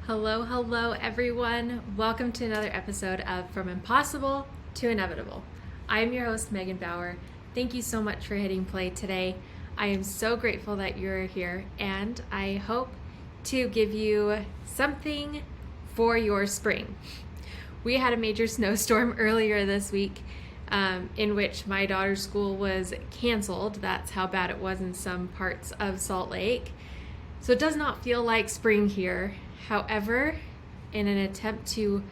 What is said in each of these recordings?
Hello, everyone. Welcome to another episode of From Impossible to Inevitable. I am your host, Megan Bauer. Thank you so much for hitting play today. I am so grateful that you're here, and I hope to give you something for your spring. We had a major snowstorm earlier this week in which my daughter's school was canceled. That's how bad it was in some parts of Salt Lake. So it does not feel like spring here. However, in an attempt to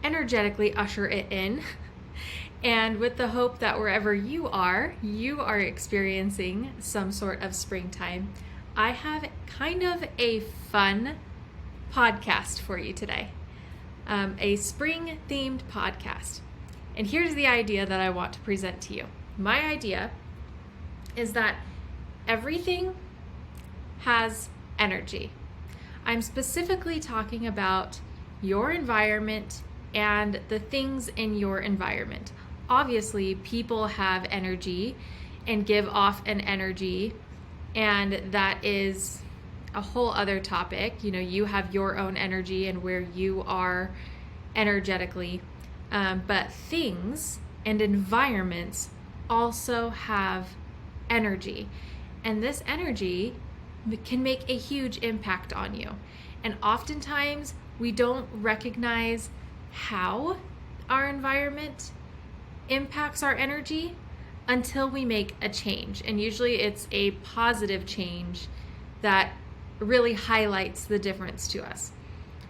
energetically usher it in, and with the hope that wherever you are experiencing some sort of springtime, I have kind of a fun podcast for you today, a spring-themed podcast. And here's the idea that I want to present to you. My idea is that everything has energy. I'm specifically talking about your environment and the things in your environment. Obviously, people have energy and give off an energy, and that is a whole other topic. You have your own energy and where you are energetically, but things and environments also have energy, and this energy can make a huge impact on you. And oftentimes we don't recognize how our environment impacts our energy until we make a change. And usually it's a positive change that really highlights the difference to us.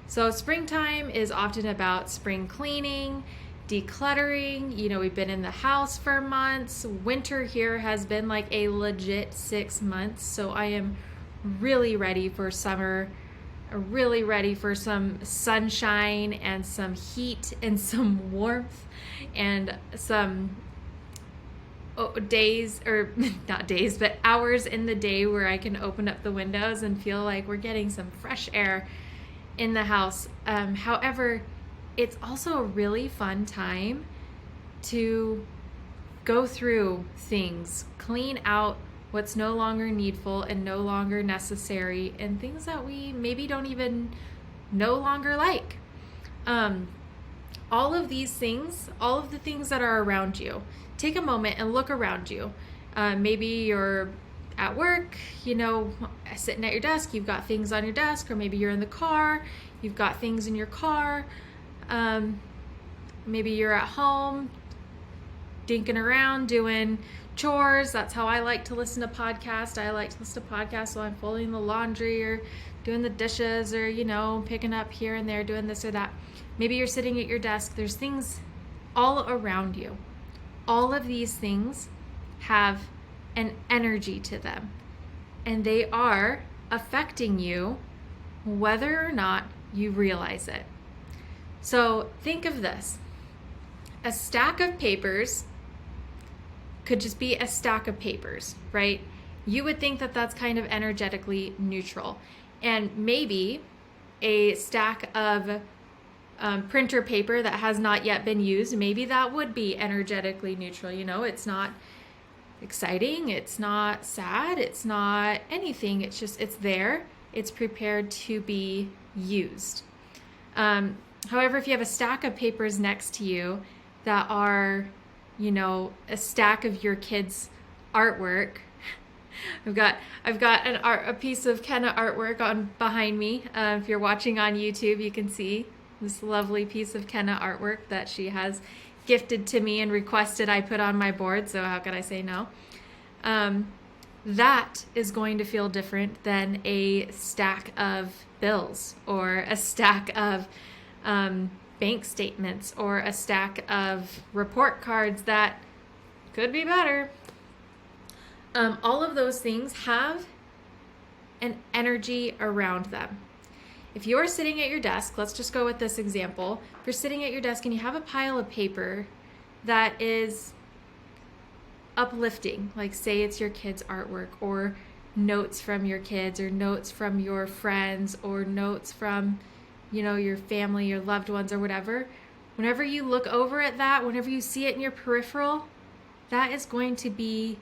So springtime is often about spring cleaning, decluttering. We've been in the house for months. Winter here has been like a legit 6 months. So I am really ready for summer, really ready for some sunshine and some heat and some warmth and some days, or not days, but hours in the day where I can open up the windows and feel like we're getting some fresh air in the house. However, it's also a really fun time to go through things, clean out what's no longer needful and no longer necessary, and things that we maybe don't even no longer like. All of these things, all of the things that are around you, take a moment and look around you. Maybe you're at work, sitting at your desk, you've got things on your desk, or maybe you're in the car, you've got things in your car. Maybe you're at home, dinking around, doing chores. That's how I like to listen to podcasts. I like to listen to podcasts while I'm folding the laundry or doing the dishes or, picking up here and there, doing this or that. Maybe you're sitting at your desk. There's things all around you. All of these things have an energy to them, and they are affecting you whether or not you realize it. So think of this. A stack of papers could just be a stack of papers, right? You would think that that's kind of energetically neutral. And maybe a stack of printer paper that has not yet been used, maybe that would be energetically neutral. It's not exciting, it's not sad, it's not anything. It's just, it's there, it's prepared to be used. However, if you have a stack of papers next to you that are a stack of your kids' artwork. I've got a piece of Kenna artwork on behind me. If you're watching on YouTube, you can see this lovely piece of Kenna artwork that she has gifted to me and requested I put on my board. So how could I say no? That is going to feel different than a stack of bills or a stack of bank statements or a stack of report cards that could be better. All of those things have an energy around them. If you're sitting at your desk, let's just go with this example. If you're sitting at your desk and you have a pile of paper that is uplifting, like say it's your kids' artwork or notes from your kids or notes from your friends or notes from your family, your loved ones or whatever, whenever you look over at that, whenever you see it in your peripheral, that is going to be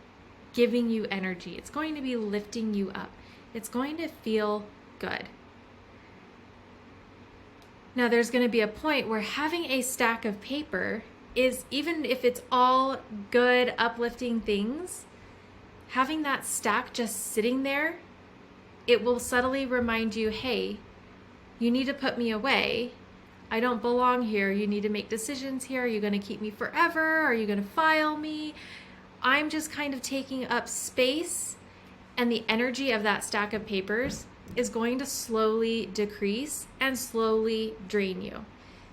giving you energy. It's going to be lifting you up. It's going to feel good. Now, there's going to be a point where having a stack of paper is, even if it's all good, uplifting things, having that stack just sitting there, it will subtly remind you, hey, you need to put me away. I don't belong here. You need to make decisions here. Are you going to keep me forever? Are you going to file me? I'm just kind of taking up space, and the energy of that stack of papers is going to slowly decrease and slowly drain you.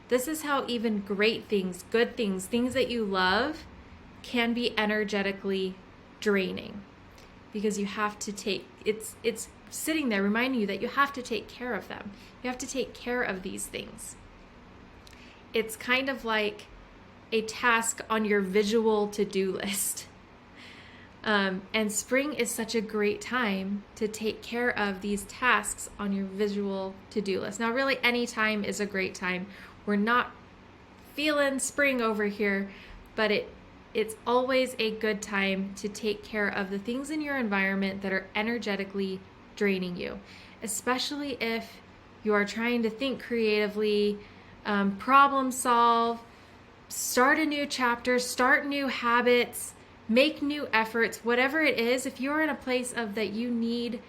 This is how even great things, good things, things that you love can be energetically draining, because you have to take, it's sitting there reminding you that you have to take care of them. You have to take care of these things. It's kind of like a task on your visual to-do list. And spring is such a great time to take care of these tasks on your visual to-do list. Now, really, any time is a great time. We're not feeling spring over here, but it's always a good time to take care of the things in your environment that are energetically draining you, especially if you are trying to think creatively, problem solve, start a new chapter, start new habits, make new efforts, whatever it is. If you're in a place of that you need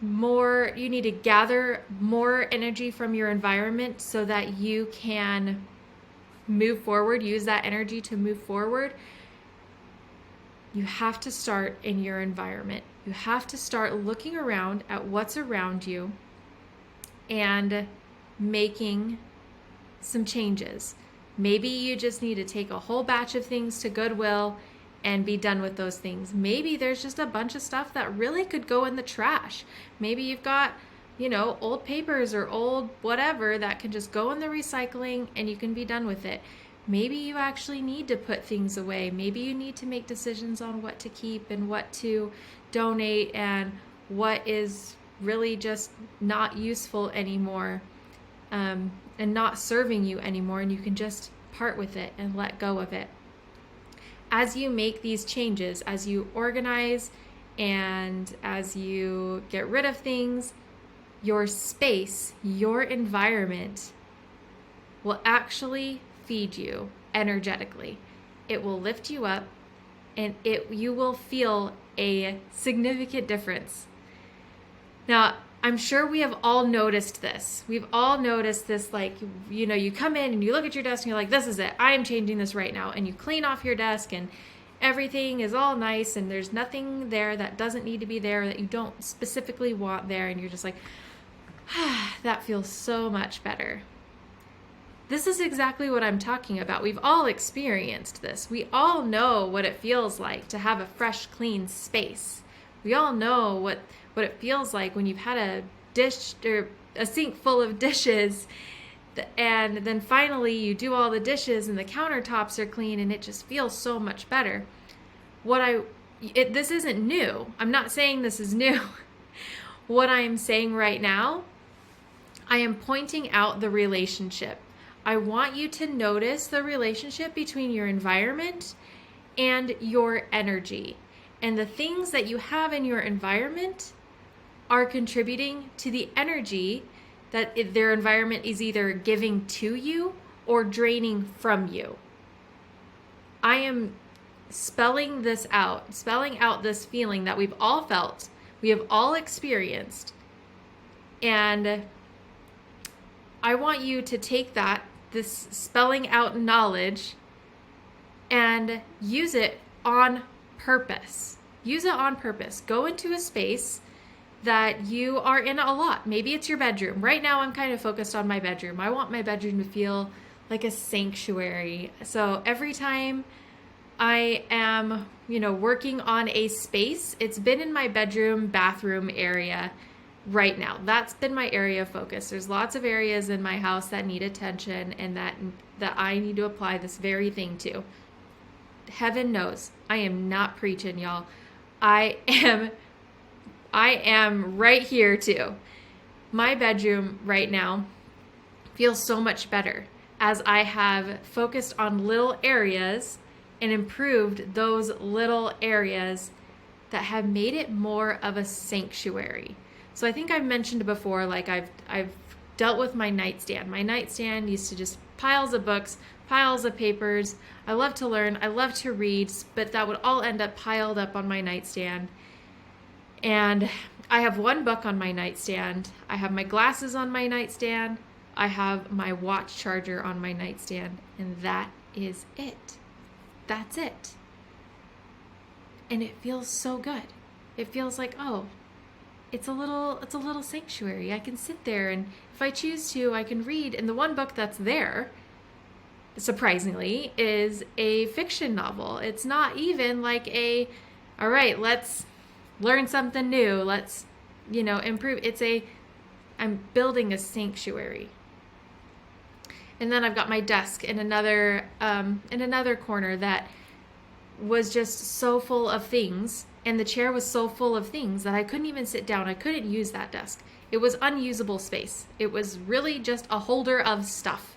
to gather more energy from your environment so that you can move forward, use that energy to move forward, you have to start in your environment. You have to start looking around at what's around you and making some changes. Maybe you just need to take a whole batch of things to Goodwill and be done with those things. Maybe there's just a bunch of stuff that really could go in the trash. Maybe you've got, old papers or old whatever that can just go in the recycling and you can be done with it. Maybe you actually need to put things away. Maybe you need to make decisions on what to keep and what to donate and what is really just not useful anymore. And not serving you anymore, and you can just part with it and let go of it. As you make these changes, as you organize and as you get rid of things, your space, your environment will actually feed you energetically. It will lift you up, and you will feel a significant difference. Now, I'm sure we have all noticed this. We've all noticed this, like, you come in and you look at your desk and you're like, this is it. I am changing this right now. And you clean off your desk and everything is all nice and there's nothing there that doesn't need to be there, that you don't specifically want there. And you're just like, that feels so much better. This is exactly what I'm talking about. We've all experienced this. We all know what it feels like to have a fresh, clean space. We all know what it feels like when you've had a dish or a sink full of dishes and then finally you do all the dishes and the countertops are clean and it just feels so much better. This isn't new. I'm not saying this is new. What I am saying right now, I am pointing out the relationship. I want you to notice the relationship between your environment and your energy. And the things that you have in your environment are contributing to the energy that their environment is either giving to you or draining from you. I am spelling out this feeling that we've all felt, we have all experienced. And I want you to take this spelling out knowledge and use it on purpose. Use it on purpose. Go into a space that you are in a lot. Maybe it's your bedroom. Right now I'm kind of focused on my bedroom. I want my bedroom to feel like a sanctuary. So every time I am, working on a space, it's been in my bedroom, bathroom area right now. That's been my area of focus. There's lots of areas in my house that need attention and that I need to apply this very thing to. Heaven knows, I am not preaching, y'all. I am right here too. My bedroom right now feels so much better as I have focused on little areas and improved those little areas that have made it more of a sanctuary. So I think I've mentioned before, like I've dealt with my nightstand. My nightstand used to just piles of books, piles of papers. I love to learn, I love to read, but that would all end up piled up on my nightstand. And I have one book on my nightstand. I have my glasses on my nightstand. I have my watch charger on my nightstand, and that is it. That's it. And it feels so good. It feels like, oh, it's a little sanctuary. I can sit there, and if I choose to, I can read. And the one book that's there, surprisingly, is a fiction novel. It's not even like all right, let's learn something new. Let's, improve. I'm building a sanctuary. And then I've got my desk in another corner that was just so full of things, and the chair was so full of things that I couldn't even sit down. I couldn't use that desk. It was unusable space. It was really just a holder of stuff.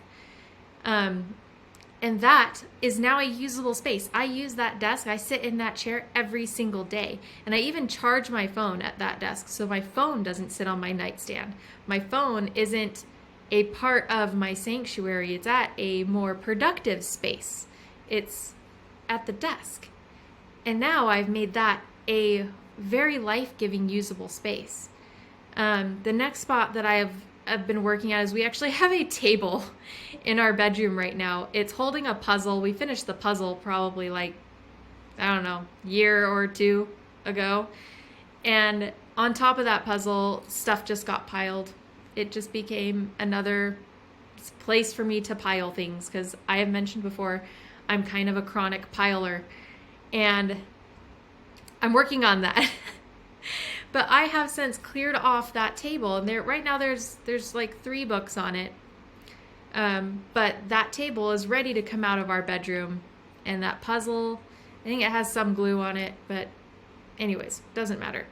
And that is now a usable space. I use that desk. I sit in that chair every single day. And I even charge my phone at that desk, so my phone doesn't sit on my nightstand. My phone isn't a part of my sanctuary. It's at a more productive space. It's at the desk. And now I've made that a very life-giving, usable space. The next spot that I've been working at is we actually have a table in our bedroom right now. It's holding a puzzle. We finished the puzzle probably year or two ago. And on top of that puzzle, stuff just got piled. It just became another place for me to pile things, because I have mentioned before, I'm kind of a chronic piler, and I'm working on that. But I have since cleared off that table, and right now there's like 3 books on it. But that table is ready to come out of our bedroom, and that puzzle, I think it has some glue on it, but anyways, doesn't matter.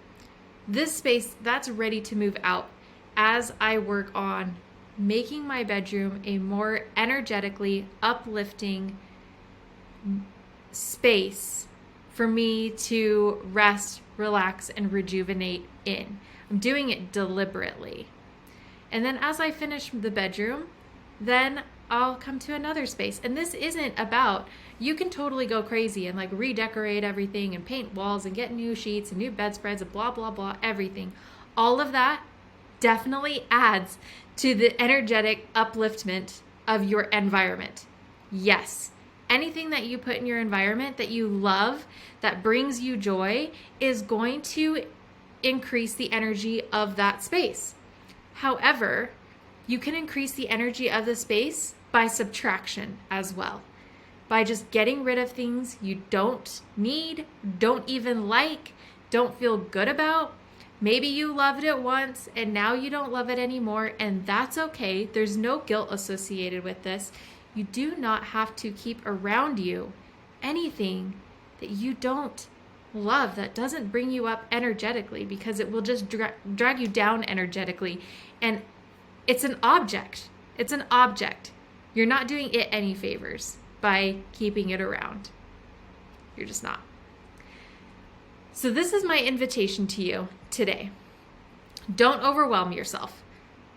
This space, that's ready to move out as I work on making my bedroom a more energetically uplifting space for me to rest, relax, and rejuvenate in. I'm doing it deliberately. And then as I finish the bedroom, then I'll come to another space. And this isn't about, you can totally go crazy and like redecorate everything and paint walls and get new sheets and new bedspreads and blah, blah, blah, everything. All of that definitely adds to the energetic upliftment of your environment. Yes, anything that you put in your environment that you love, that brings you joy, is going to increase the energy of that space. However, you can increase the energy of the space by subtraction as well. By just getting rid of things you don't need, don't even like, don't feel good about. Maybe you loved it once and now you don't love it anymore, and that's okay. There's no guilt associated with this. You do not have to keep around you anything that you don't love, that doesn't bring you up energetically, because it will just drag you down energetically. And it's an object. It's an object. You're not doing it any favors by keeping it around. You're just not. So this is my invitation to you today. Don't overwhelm yourself.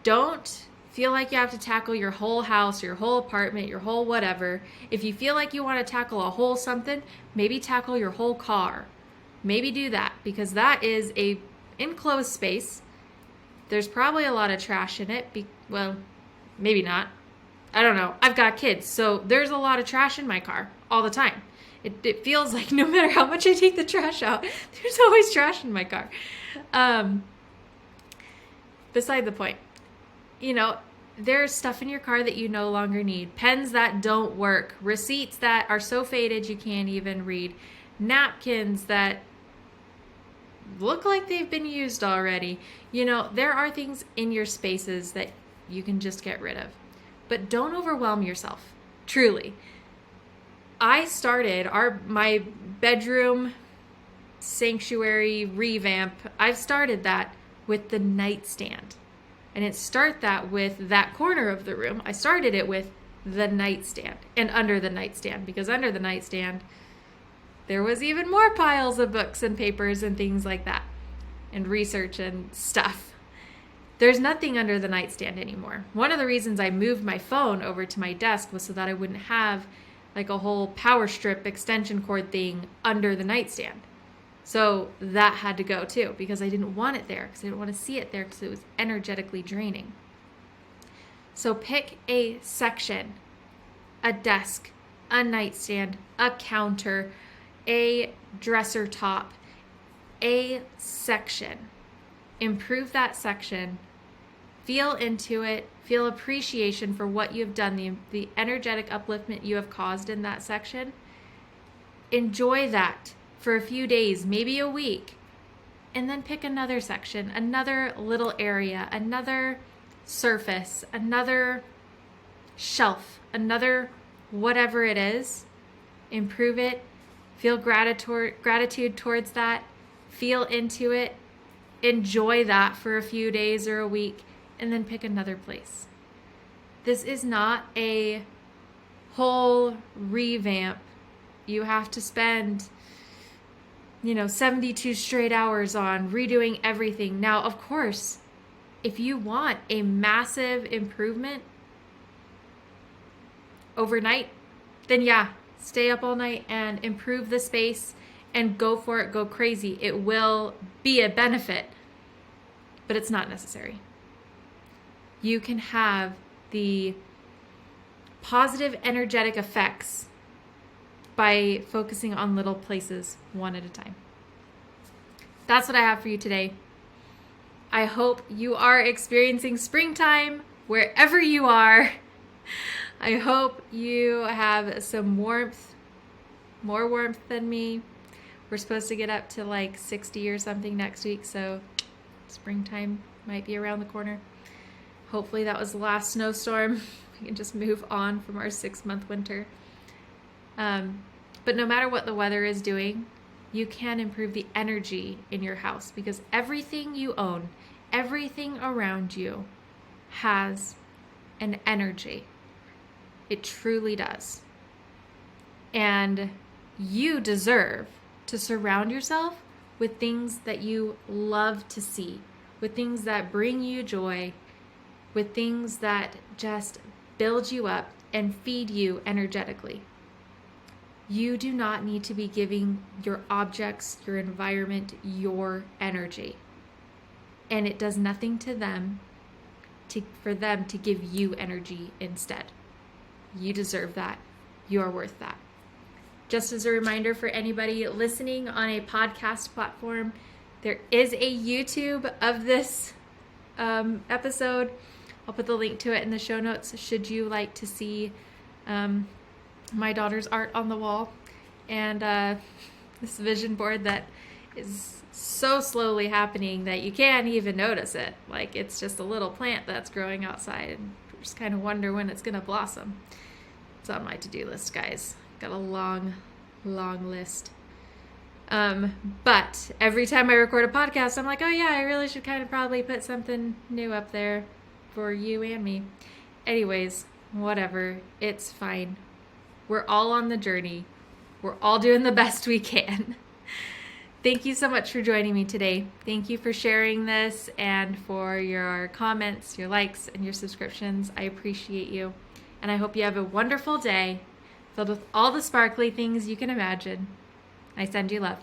Don't feel like you have to tackle your whole house, your whole apartment, your whole whatever. If you feel like you want to tackle a whole something, maybe tackle your whole car. Maybe do that, because that is a enclosed space. There's probably a lot of trash in it. Well, maybe not. I don't know. I've got kids, so there's a lot of trash in my car all the time. It feels like no matter how much I take the trash out, there's always trash in my car. Beside the point, there's stuff in your car that you no longer need. Pens that don't work. Receipts that are so faded you can't even read. Napkins that look like they've been used already. There are things in your spaces that you can just get rid of. But don't overwhelm yourself. Truly. I started my bedroom sanctuary revamp. I've started that with the nightstand. And it start that with that corner of the room. I started it with the nightstand and under the nightstand, because under the nightstand there was even more piles of books and papers and things like that, and research and stuff. There's nothing under the nightstand anymore. One of the reasons I moved my phone over to my desk was so that I wouldn't have like a whole power strip extension cord thing under the nightstand. So that had to go too, because I didn't want it there, because I didn't want to see it there, because it was energetically draining. So pick a section, a desk, a nightstand, a counter, a dresser top, a section. Improve that section. Feel into it. Feel appreciation for what you've done, the energetic upliftment you have caused in that section. Enjoy that for a few days, maybe a week, and then pick another section, another little area, another surface, another shelf, another whatever it is. Improve it. Feel gratitude towards that. Feel into it. Enjoy that for a few days or a week, and then pick another place. This is not a whole revamp. You have to spend 72 straight hours on redoing everything. Now, of course, if you want a massive improvement overnight, then yeah, stay up all night and improve the space and go for it, go crazy. It will be a benefit, but it's not necessary. You can have the positive energetic effects by focusing on little places one at a time. That's what I have for you today. I hope you are experiencing springtime wherever you are. I hope you have some warmth, more warmth than me. We're supposed to get up to like 60 or something next week, so springtime might be around the corner. Hopefully that was the last snowstorm. We can just move on from our 6-month winter. But no matter what the weather is doing, you can improve the energy in your house, because everything you own, everything around you has an energy. It truly does. And you deserve to surround yourself with things that you love to see, with things that bring you joy, with things that just build you up and feed you energetically. You do not need to be giving your objects, your environment, your energy. And it does nothing to them for them to give you energy instead. You deserve that. You are worth that. Just as a reminder for anybody listening on a podcast platform, there is a YouTube of this episode. I'll put the link to it in the show notes should you like to see my daughter's art on the wall and this vision board that is so slowly happening that you can't even notice it. Like, it's just a little plant that's growing outside, and just kind of wonder when it's going to blossom. It's on my to-do list, guys. Got a long list. But every time I record a podcast, I'm like, oh yeah, I really should kind of probably put something new up there for you and me. Anyways, whatever. It's fine. We're all on the journey. We're all doing the best we can. Thank you so much for joining me today. Thank you for sharing this and for your comments, your likes, and your subscriptions. I appreciate you. And I hope you have a wonderful day filled with all the sparkly things you can imagine. I send you love.